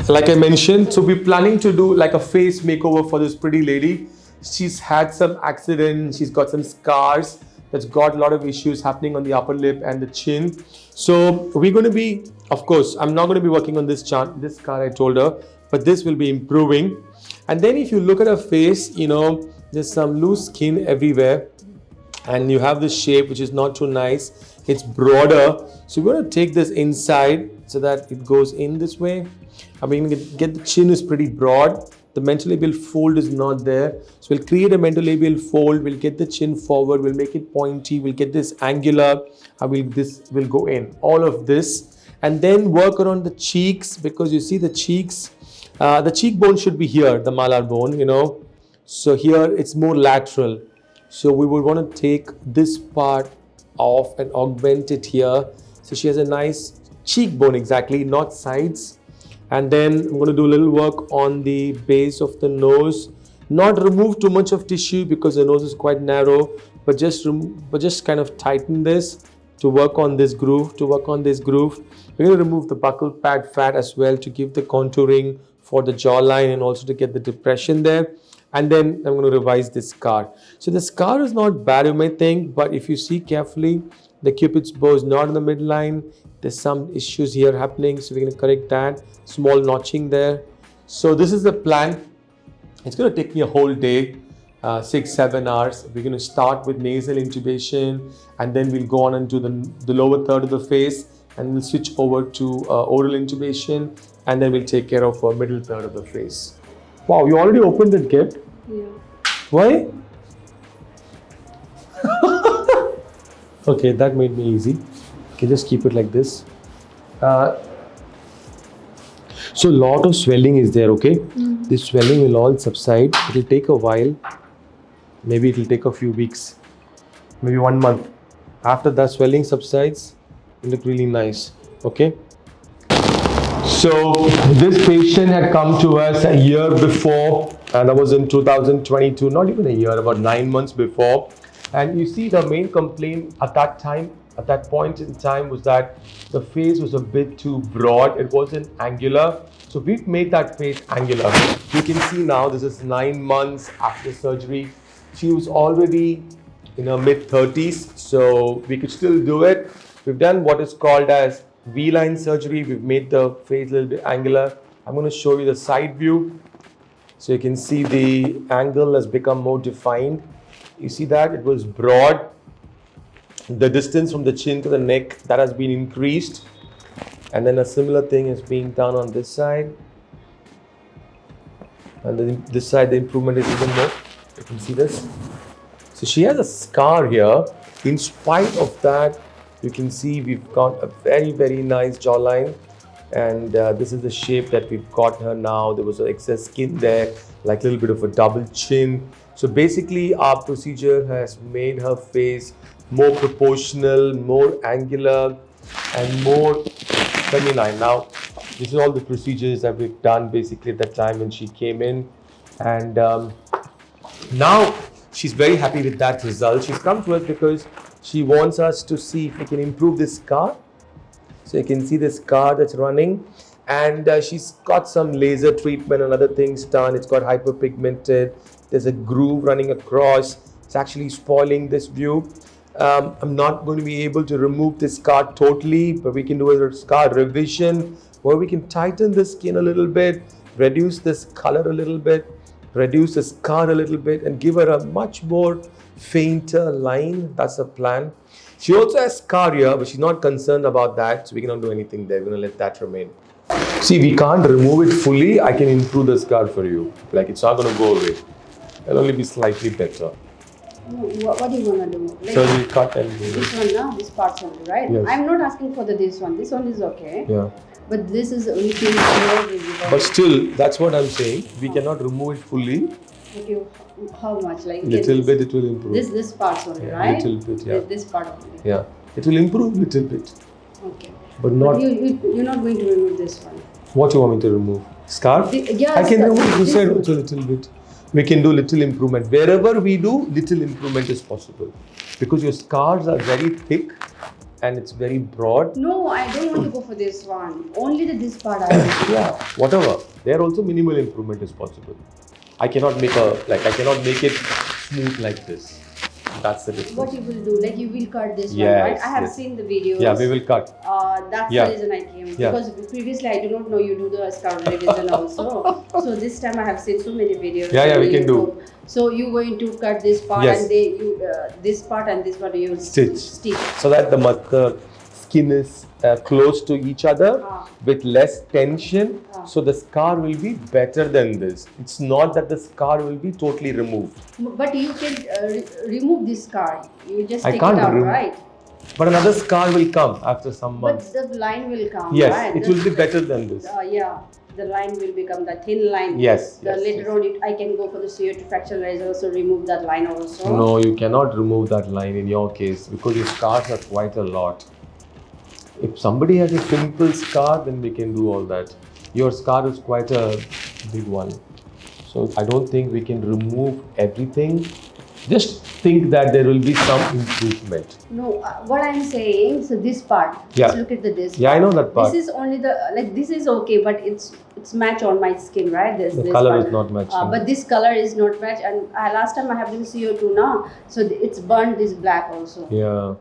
Like I mentioned, so we're planning to do like a face makeover for this pretty lady. She's had some accident, she's got some scars, that's got a lot of issues happening on the upper lip and the chin. So we're going to be, of course, I'm not going to be working on this scar I told her, but this will be improving. And then if you look at her face, you know, there's some loose skin everywhere and you have this shape which is not too nice. It's broader. So we're going to take this inside so that it goes in this way. I mean, get the chin is pretty broad. The mentolabial fold is not there. So we'll create a mentolabial fold. We'll get the chin forward. We'll make it pointy. We'll get this angular. This will go in. All of this. And then work around the cheeks, because you see the cheeks. The cheekbone should be here, the malar bone, you know. So here it's more lateral. So we would want to take this part off and augment it here. So she has a nice cheekbone, exactly, not sides. And then I'm going to do a little work on the base of the nose. Not remove too much of tissue because the nose is quite narrow, but just kind of tighten this to work on this groove. We're going to remove the buccal pad fat as well to give the contouring for the jawline and also to get the depression there. And then I'm going to revise this scar. So the scar is not bad, you may think, but if you see carefully, the cupid's bow is not in the midline. There's some issues here happening, so we're going to correct that. Small notching there. So this is the plan. It's going to take me a whole day, 6-7 hours. We're going to start with nasal intubation, and then we'll go on into the lower third of the face, and we'll switch over to oral intubation, and then we'll take care of our middle third of the face. Wow, you already opened the gift? Yeah. Why? Okay, that made me easy. Okay, just keep it like this. So a lot of swelling is there, okay? This swelling will all subside. It will take a while. Maybe it will take a few weeks. Maybe 1 month. After that swelling subsides, it will look really nice, okay? So this patient had come to us a year before, and that was in 2022, not even a year, about 9 months before. And you see the main complaint at that point in time was that the face was a bit too broad. It wasn't angular. So we've made that face angular. You can see now this is 9 months after surgery. She was already in her mid-30s, so we could still do it. We've done what is called as V-line surgery. We've made the face a little bit angular. I'm going to show you the side view. So you can see the angle has become more defined. You see that? It was broad. The distance from the chin to the neck, that has been increased. And then a similar thing is being done on this side. And then this side, the improvement is even more. You can see this. So she has a scar here. In spite of that, you can see we've got a very, very nice jawline. And this is the shape that we've got her now. There was excess skin there, like a little bit of a double chin. So basically, our procedure has made her face more proportional, more angular, and more feminine. Now, this is all the procedures that we've done basically at that time when she came in. And now she's very happy with that result. She's come to us because she wants us to see if we can improve this scar. So you can see the scar that's running. And she's got some laser treatment and other things done. It's got hyperpigmented. There's a groove running across. It's actually spoiling this view. I'm not going to be able to remove this scar totally, but we can do a scar revision where we can tighten the skin a little bit, reduce this color a little bit, reduce the scar a little bit, and give her a much more fainter line. That's the plan. She also has scar here, but she's not concerned about that, so we cannot do anything there. We're going to let that remain. See, we can't remove it fully. I can improve the scar for you. Like, it's not going to go away. It'll only be slightly better. What are you gonna do? Like, so we cut and this one now, this part's only, right? Yes. I'm not asking for this one. This one is okay. Yeah. But this is the only thing more visible. But still, that's what I'm saying. We cannot remove it fully. Okay, how much? Like little bit, it will improve. This part's only, right? Little bit, yeah. This part only. Yeah, it will improve little bit. Okay. But not. You're not going to remove this one. What do you want me to remove? Scar? Yeah. I can remove. You said also a little bit. We can do little improvement. Wherever we do, little improvement is possible. Because your scars are very thick and it's very broad. No, I don't want to go for this one. Only this part I want. Yeah, whatever. There also minimal improvement is possible. I cannot make it smooth like this. That's the difference. What you will do? Like you will cut this one, Yes, right? I have yes. seen the videos. Yeah, we will cut. That's Yeah. the reason I came. Yeah. Because previously I do not know you do the scalp revision also. So this time I have seen so many videos. Yeah, on we can do. YouTube. So you going to cut this part Yes. and this part and this part you Stitch. So that the skin is close to each other with less tension. So the scar will be better than this. It's not that the scar will be totally removed. But you can remove this scar. You just I take can't it out, remove- right? But another scar will come after some But months. the line will come, Yes, right? it will be better than this. Yeah, the line will become the thin line. Yes, The yes, later on, I can go for the CO2 fracture laser, also remove that line also. No, you cannot remove that line in your case because your scars are quite a lot. If somebody has a simple scar, then we can do all that. Your scar is quite a big one. So I don't think we can remove everything. Just think that there will be some improvement. No, what I'm saying, so this part. Yeah. Let's look at this. Yeah, I know that part. This is only this is okay, but it's match on my skin, right? The color is not matching. But this color is not match, and last time I have been CO2 now, so it's burnt this black also. Yeah.